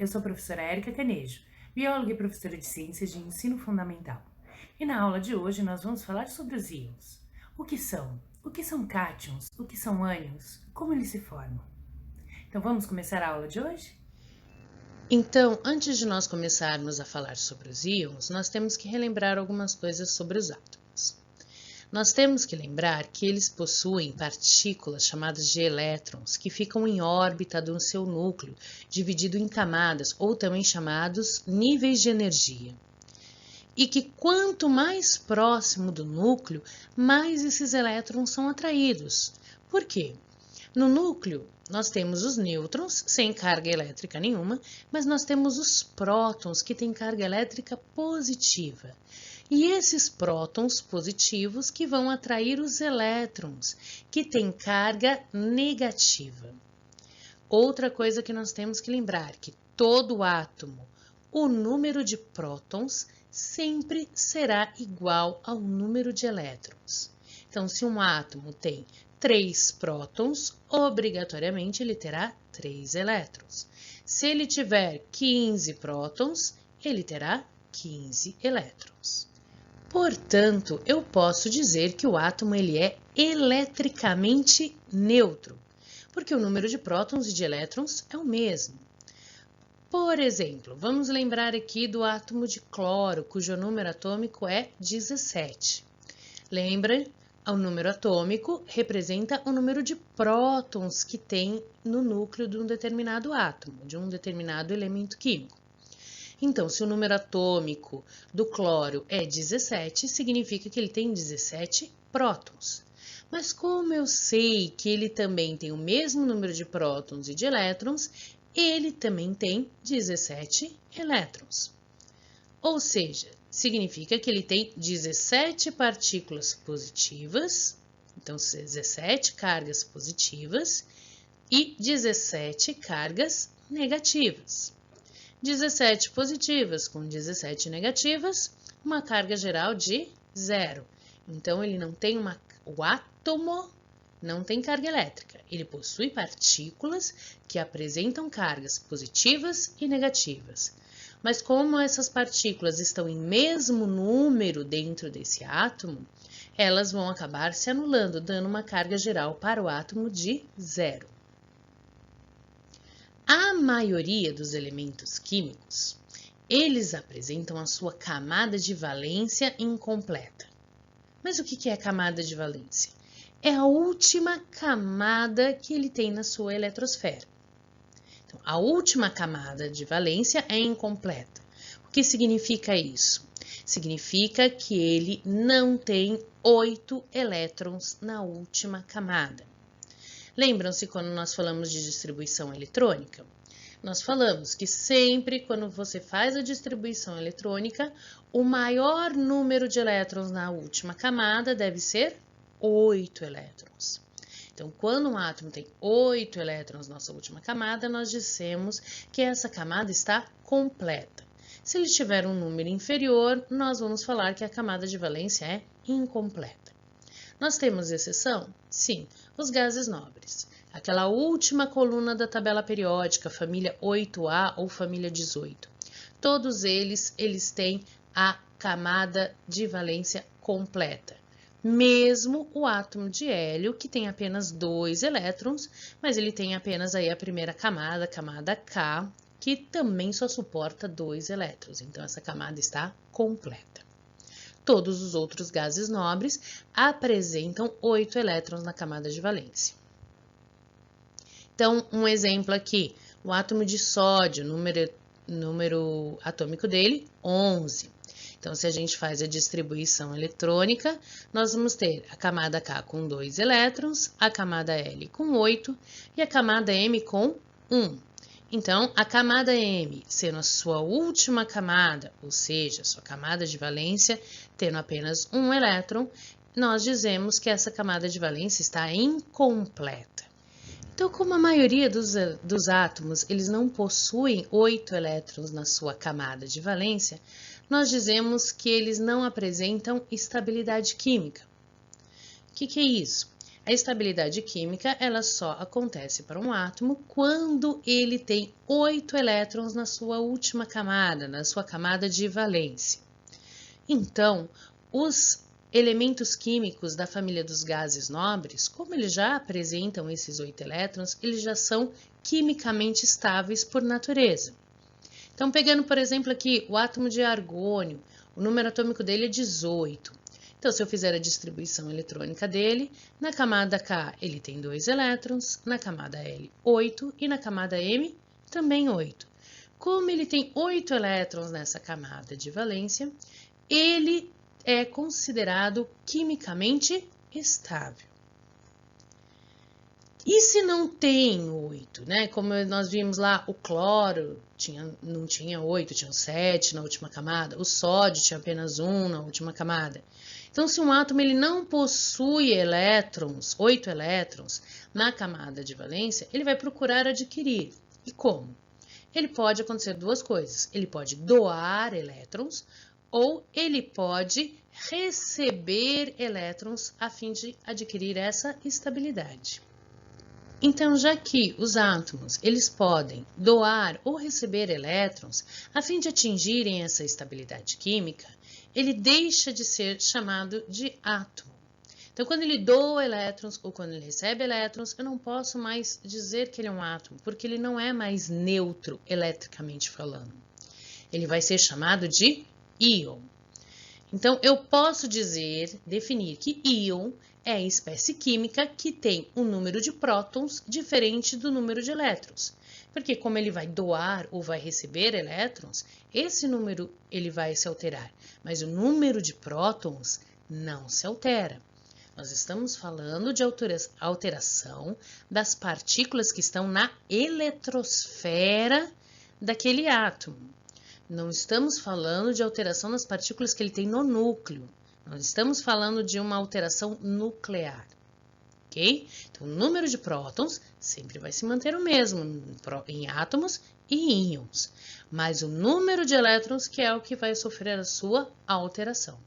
sou a professora Érica Canejo, bióloga e professora de Ciências de Ensino Fundamental. E na aula de hoje nós vamos falar sobre os íons. O que são? O que são cátions? O que são ânions? Como eles se formam? Então vamos começar a aula de hoje? Então, antes de nós começarmos a falar sobre os íons, nós temos que relembrar algumas coisas sobre os átomos. Nós temos que lembrar que eles possuem partículas chamadas de elétrons, que ficam em órbita do seu núcleo, dividido em camadas, ou também chamados níveis de energia. E que quanto mais próximo do núcleo, mais esses elétrons são atraídos. Por quê? No núcleo, nós temos os nêutrons, sem carga elétrica nenhuma, mas nós temos os prótons, que têm carga elétrica positiva. E esses prótons positivos que vão atrair os elétrons, que têm carga negativa. Outra coisa que nós temos que lembrar, que todo átomo, o número de prótons sempre será igual ao número de elétrons. Então, se um átomo tem 3 prótons, obrigatoriamente ele terá 3 elétrons. Se ele tiver 15 prótons, ele terá 15 elétrons. Portanto, eu posso dizer que o átomo ele é eletricamente neutro, porque o número de prótons e de elétrons é o mesmo. Por exemplo, vamos lembrar aqui do átomo de cloro, cujo número atômico é 17. Lembra? O número atômico representa o número de prótons que tem no núcleo de um determinado átomo, de um determinado elemento químico. Então, se o número atômico do cloro é 17, significa que ele tem 17 prótons. Mas como eu sei que ele também tem o mesmo número de prótons e de elétrons, ele também tem 17 elétrons. Ou seja, significa que ele tem 17 partículas positivas, então 17 cargas positivas e 17 cargas negativas. 17 positivas com 17 negativas, uma carga geral de 0. Então, ele não tem o átomo não tem carga elétrica. Ele possui partículas que apresentam cargas positivas e negativas. Mas como essas partículas estão em mesmo número dentro desse átomo, elas vão acabar se anulando, dando uma carga geral para o átomo de 0. A maioria dos elementos químicos, eles apresentam a sua camada de valência incompleta. Mas o que é a camada de valência? É a última camada que ele tem na sua eletrosfera. Então, a última camada de valência é incompleta. O que significa isso? Significa que ele não tem 8 elétrons na última camada. Lembram-se quando nós falamos de distribuição eletrônica? Nós falamos que sempre quando você faz a distribuição eletrônica, o maior número de elétrons na última camada deve ser 8 elétrons. Então, quando um átomo tem 8 elétrons na sua última camada, nós dissemos que essa camada está completa. Se ele tiver um número inferior, nós vamos falar que a camada de valência é incompleta. Nós temos exceção? Sim, os gases nobres. Aquela última coluna da tabela periódica, família 8A ou família 18. Todos eles têm a camada de valência completa. Mesmo o átomo de hélio, que tem apenas 2 elétrons, mas ele tem apenas aí a primeira camada, a camada K, que também só suporta 2 elétrons. Então, essa camada está completa. Todos os outros gases nobres apresentam 8 elétrons na camada de valência. Então, um exemplo aqui, o átomo de sódio, número atômico dele, 11. Então, se a gente faz a distribuição eletrônica, nós vamos ter a camada K com 2 elétrons, a camada L com 8 e a camada M com 1. Então, a camada M sendo a sua última camada, ou seja, sua camada de valência tendo apenas 1 elétron, nós dizemos que essa camada de valência está incompleta. Então, como a maioria dos átomos eles não possuem 8 elétrons na sua camada de valência, nós dizemos que eles não apresentam estabilidade química. O que é isso? A estabilidade química, ela só acontece para um átomo quando ele tem 8 elétrons na sua última camada, na sua camada de valência. Então, os elementos químicos da família dos gases nobres, como eles já apresentam esses 8 elétrons, eles já são quimicamente estáveis por natureza. Então, pegando, por exemplo, aqui o átomo de argônio, o número atômico dele é 18. Então, se eu fizer a distribuição eletrônica dele, na camada K ele tem 2 elétrons, na camada L 8 e na camada M também 8. Como ele tem 8 elétrons nessa camada de valência, ele é considerado quimicamente estável. E se não tem 8, né? Como nós vimos lá, o cloro não tinha 8, tinha 7 na última camada. O sódio tinha apenas 1 na última camada. Então, se um átomo ele não possui elétrons, 8 elétrons, na camada de valência, ele vai procurar adquirir. E como? Ele pode acontecer duas coisas. Ele pode doar elétrons ou ele pode receber elétrons a fim de adquirir essa estabilidade. Então, já que os átomos eles podem doar ou receber elétrons a fim de atingirem essa estabilidade química, ele deixa de ser chamado de átomo. Então, quando ele doa elétrons ou quando ele recebe elétrons, eu não posso mais dizer que ele é um átomo, porque ele não é mais neutro eletricamente falando. Ele vai ser chamado de íon. Então, eu posso definir que íon é a espécie química que tem um número de prótons diferente do número de elétrons. Porque como ele vai doar ou vai receber elétrons, esse número ele vai se alterar, mas o número de prótons não se altera. Nós estamos falando de alteração das partículas que estão na eletrosfera daquele átomo. Não estamos falando de alteração das partículas que ele tem no núcleo. Nós estamos falando de uma alteração nuclear, ok? Então, o número de prótons sempre vai se manter o mesmo em átomos e íons, mas o número de elétrons que é o que vai sofrer a sua alteração.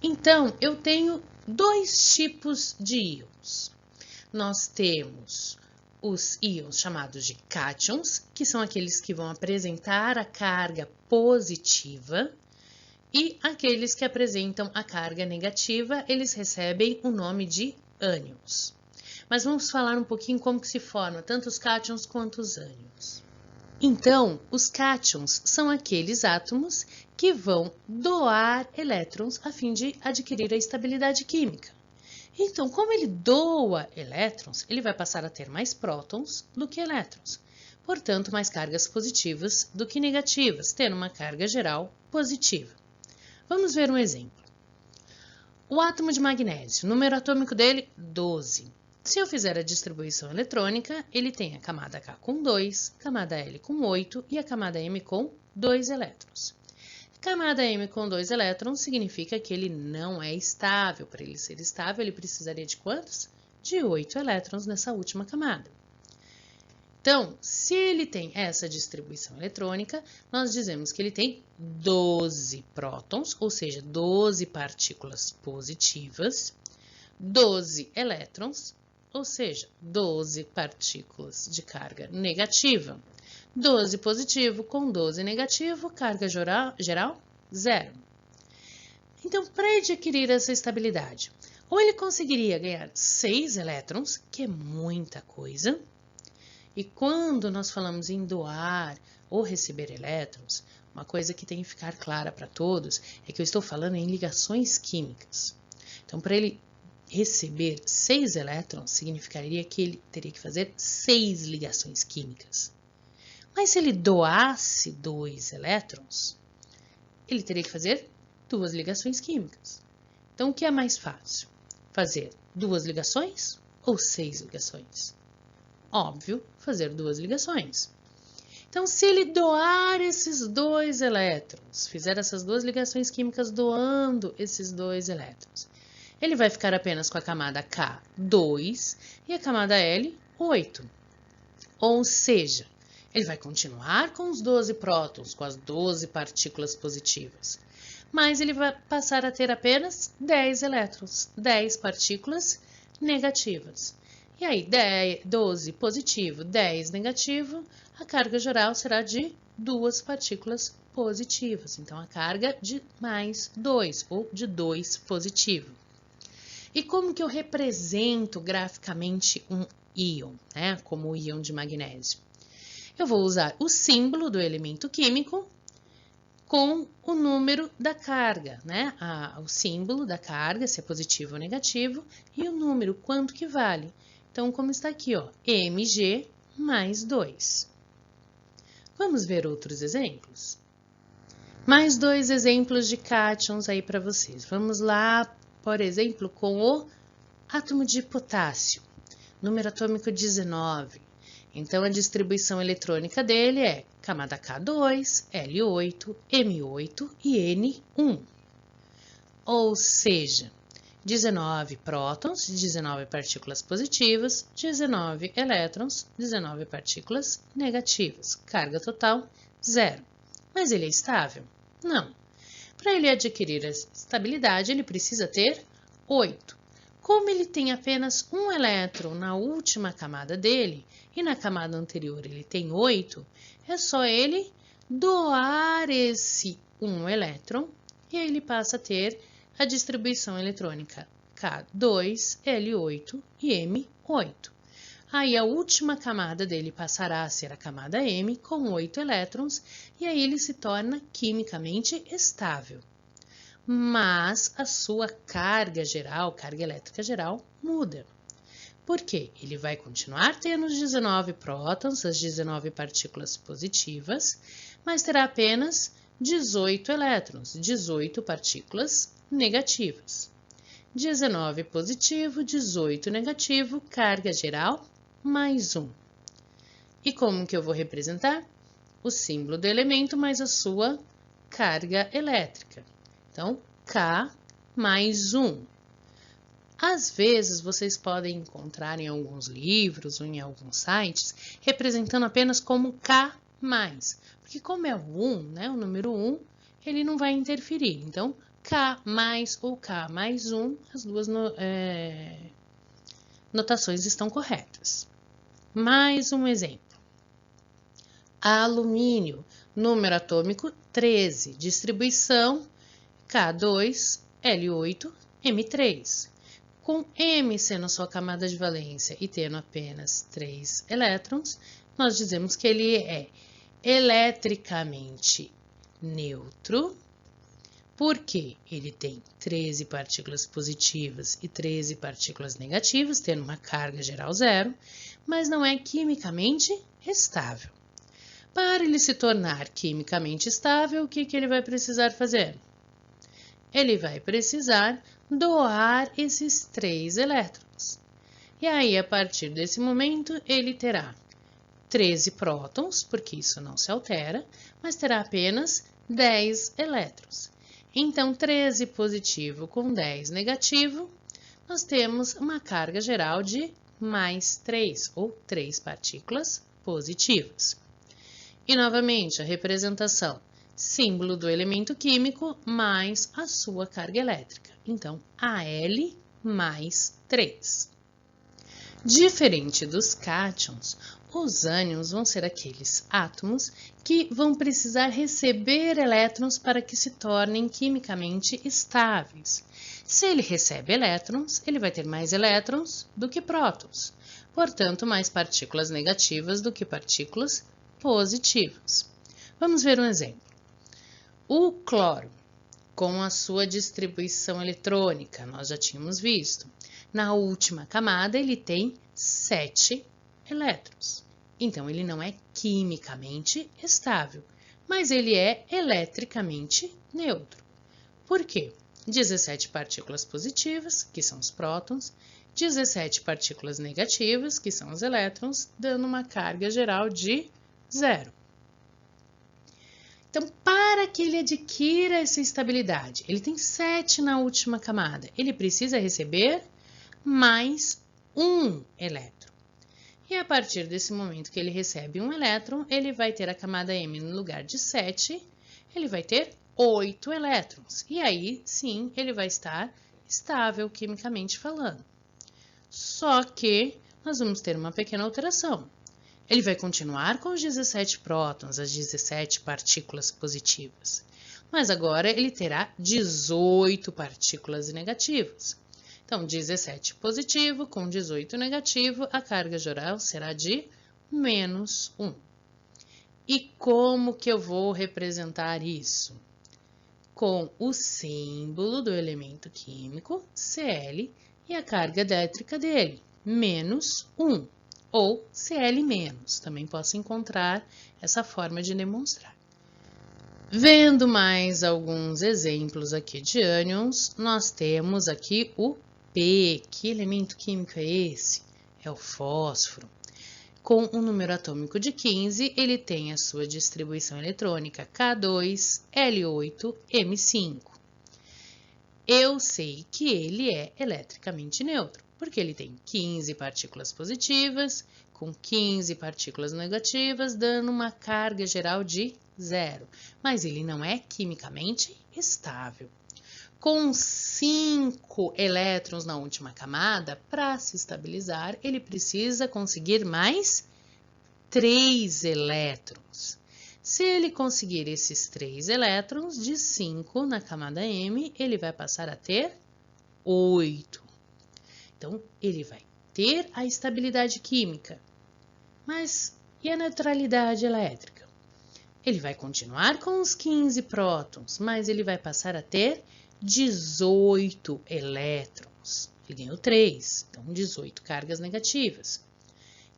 Então, eu tenho dois tipos de íons. Nós temos os íons chamados de cátions, que são aqueles que vão apresentar a carga positiva, e aqueles que apresentam a carga negativa, eles recebem o nome de ânions. Mas vamos falar um pouquinho como que se forma tanto os cátions quanto os ânions. Então, os cátions são aqueles átomos que vão doar elétrons a fim de adquirir a estabilidade química. Então, como ele doa elétrons, ele vai passar a ter mais prótons do que elétrons. Portanto, mais cargas positivas do que negativas, tendo uma carga geral positiva. Vamos ver um exemplo. O átomo de magnésio, o número atômico dele, 12. Se eu fizer a distribuição eletrônica, ele tem a camada K com 2, camada L com 8 e a camada M com 2 elétrons. Camada M com 2 elétrons significa que ele não é estável. Para ele ser estável, ele precisaria de quantos? De 8 elétrons nessa última camada. Então, se ele tem essa distribuição eletrônica, nós dizemos que ele tem 12 prótons, ou seja, 12 partículas positivas, 12 elétrons, ou seja, 12 partículas de carga negativa. 12 positivo com 12 negativo, carga geral, 0. Então, para adquirir essa estabilidade, ou ele conseguiria ganhar 6 elétrons, que é muita coisa. E quando nós falamos em doar ou receber elétrons, uma coisa que tem que ficar clara para todos é que eu estou falando em ligações químicas. Então, para ele receber 6 elétrons, significaria que ele teria que fazer 6 ligações químicas. Mas se ele doasse 2 elétrons, ele teria que fazer 2 ligações químicas. Então, o que é mais fácil? Fazer 2 ligações ou 6 ligações? Óbvio, fazer 2 ligações. Então, se ele doar esses 2 elétrons, fizer essas 2 ligações químicas doando esses 2 elétrons, ele vai ficar apenas com a camada K, 2, e a camada L, 8. Ou seja, ele vai continuar com os 12 prótons, com as 12 partículas positivas, mas ele vai passar a ter apenas 10 elétrons, 10 partículas negativas. E aí, 12 positivo, 10 negativo, a carga geral será de 2 partículas positivas. Então, a carga de mais 2, ou de 2 positivo. E como que eu represento graficamente um íon, né? Como o íon de magnésio? Eu vou usar o símbolo do elemento químico com o número da carga, né? O símbolo da carga, se é positivo ou negativo, e o número, quanto que vale. Então, como está aqui, ó, Mg mais 2. Vamos ver outros exemplos? Mais 2 exemplos de cátions aí para vocês. Vamos lá, por exemplo, com o átomo de potássio, número atômico 19. Então, a distribuição eletrônica dele é camada K2, L8, M8 e N1. Ou seja, 19 prótons, 19 partículas positivas, 19 elétrons, 19 partículas negativas. Carga total, 0. Mas ele é estável? Não. Para ele adquirir a estabilidade, ele precisa ter 8. Como ele tem apenas um elétron na última camada dele, e na camada anterior ele tem 8, é só ele doar esse um elétron, e aí ele passa a ter a distribuição eletrônica K2, L8 e M8. Aí a última camada dele passará a ser a camada M com 8 elétrons e aí ele se torna quimicamente estável. Mas a sua carga geral, carga elétrica geral, muda. Por quê? Ele vai continuar tendo os 19 prótons, as 19 partículas positivas, mas terá apenas 18 elétrons, 18 partículas negativas. 19 positivo, 18 negativo, carga geral, mais 1. E como que eu vou representar? O símbolo do elemento mais a sua carga elétrica. Então, K mais 1. Às vezes, vocês podem encontrar em alguns livros ou em alguns sites, representando apenas como K+, porque como é o 1, né, o número 1, ele não vai interferir. Então, K mais ou K mais 1, as duas notações estão corretas. Mais um exemplo. Alumínio, número atômico 13, distribuição K2, L8, M3. Com M sendo sua camada de valência e tendo apenas 3 elétrons, nós dizemos que ele é eletricamente neutro, porque ele tem 13 partículas positivas e 13 partículas negativas, tendo uma carga geral 0, mas não é quimicamente estável. Para ele se tornar quimicamente estável, o que ele vai precisar fazer? Ele vai precisar doar esses 3 elétrons. E aí, a partir desse momento, ele terá 13 prótons, porque isso não se altera, mas terá apenas 10 elétrons. Então, 13 positivo com 10 negativo, nós temos uma carga geral de mais 3, ou 3 partículas positivas. E, novamente, a representação, símbolo do elemento químico mais a sua carga elétrica. Então, Al mais 3. Diferente dos cátions, os ânions vão ser aqueles átomos que vão precisar receber elétrons para que se tornem quimicamente estáveis. Se ele recebe elétrons, ele vai ter mais elétrons do que prótons, portanto, mais partículas negativas do que partículas positivas. Vamos ver um exemplo. O cloro, com a sua distribuição eletrônica, nós já tínhamos visto. Na última camada, ele tem 7 elétrons. Então, ele não é quimicamente estável, mas ele é eletricamente neutro. Por quê? 17 partículas positivas, que são os prótons, 17 partículas negativas, que são os elétrons, dando uma carga geral de 0. Então, para que ele adquira essa estabilidade, ele tem 7 na última camada, ele precisa receber mais um elétron. E a partir desse momento que ele recebe um elétron, ele vai ter a camada M no lugar de 7, ele vai ter 8 elétrons. E aí, sim, ele vai estar estável quimicamente falando. Só que nós vamos ter uma pequena alteração. Ele vai continuar com os 17 prótons, as 17 partículas positivas, mas agora ele terá 18 partículas negativas. Então, 17 positivo com 18 negativo, a carga geral será de menos 1. E como que eu vou representar isso? Com o símbolo do elemento químico, Cl, e a carga elétrica dele, menos 1, ou Cl-, também posso encontrar essa forma de demonstrar. Vendo mais alguns exemplos aqui de ânions, nós temos aqui o P. Que elemento químico é esse? É o fósforo. Com um número atômico de 15, ele tem a sua distribuição eletrônica K2L8M5. Eu sei que ele é eletricamente neutro, porque ele tem 15 partículas positivas com 15 partículas negativas, dando uma carga geral de 0. Mas ele não é quimicamente estável. Com 5 elétrons na última camada, para se estabilizar, ele precisa conseguir mais 3 elétrons. Se ele conseguir esses 3 elétrons, de 5 na camada M, ele vai passar a ter 8. Então, ele vai ter a estabilidade química. Mas e a neutralidade elétrica? Ele vai continuar com os 15 prótons, mas ele vai passar a ter 18 elétrons. Ele ganhou 3, então 18 cargas negativas.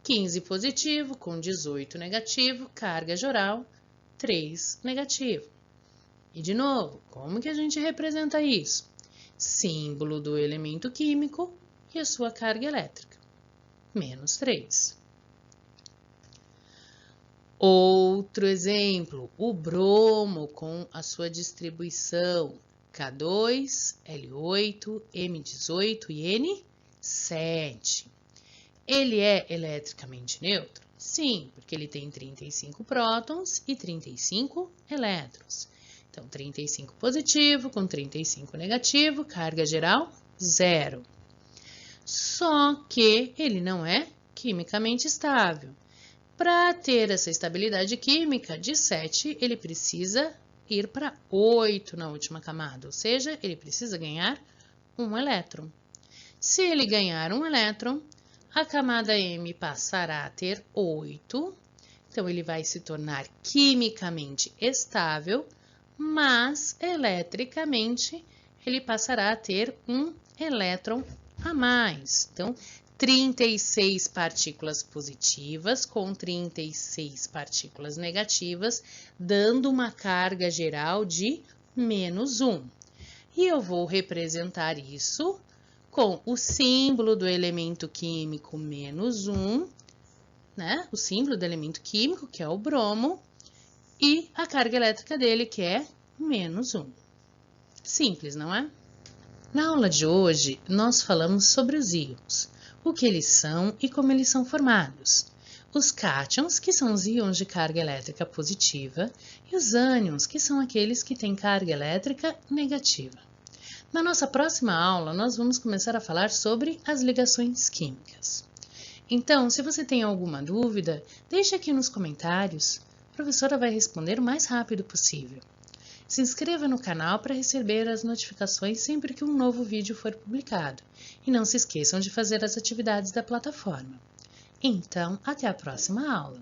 15 positivo com 18 negativo, carga geral 3 negativo. E de novo, como que a gente representa isso? Símbolo do elemento químico e a sua carga elétrica, menos 3. Outro exemplo, o bromo com a sua distribuição K2, L8, M18 e N7. Ele é eletricamente neutro? Sim, porque ele tem 35 prótons e 35 elétrons. Então, 35 positivo com 35 negativo, carga geral 0. Só que ele não é quimicamente estável. Para ter essa estabilidade química de 7, ele precisa ir para 8 na última camada, ou seja, ele precisa ganhar um elétron. Se ele ganhar um elétron, a camada M passará a ter 8, então ele vai se tornar quimicamente estável, mas eletricamente ele passará a ter um elétron a mais. Então, 36 partículas positivas com 36 partículas negativas, dando uma carga geral de menos 1. E eu vou representar isso com o símbolo do elemento químico menos 1, né? O símbolo do elemento químico, que é o bromo, e a carga elétrica dele, que é menos 1. Simples, não é? Na aula de hoje, nós falamos sobre os íons, o que eles são e como eles são formados. Os cátions, que são os íons de carga elétrica positiva, e os ânions, que são aqueles que têm carga elétrica negativa. Na nossa próxima aula, nós vamos começar a falar sobre as ligações químicas. Então, se você tem alguma dúvida, deixe aqui nos comentários. A professora vai responder o mais rápido possível. Se inscreva no canal para receber as notificações sempre que um novo vídeo for publicado. E não se esqueçam de fazer as atividades da plataforma. Então, até a próxima aula!